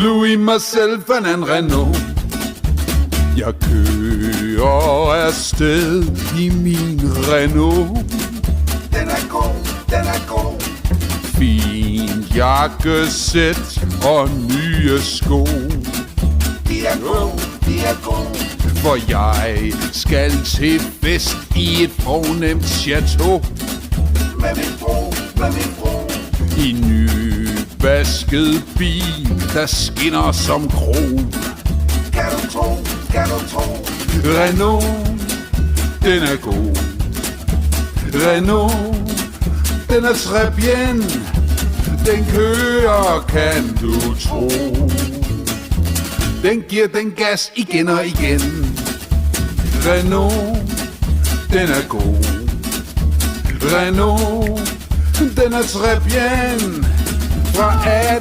Louis Marcel Fernand Renault. Jeg kører afsted i min Renault. Den er god, den er god. Fin jakkesæt og nye sko. De er god, de er god. For jeg skal til fest i et fornemt chateau. Med min bro, med min bro. I nyvasket bil, der skinner som kro. Kan du tro, kan du tro. Renault, den er god. Renault, den er très bien. Den kører, kan du tro. Den giver den gas igen og igen. Renault, den er god. Renault, den er très bien. Fra A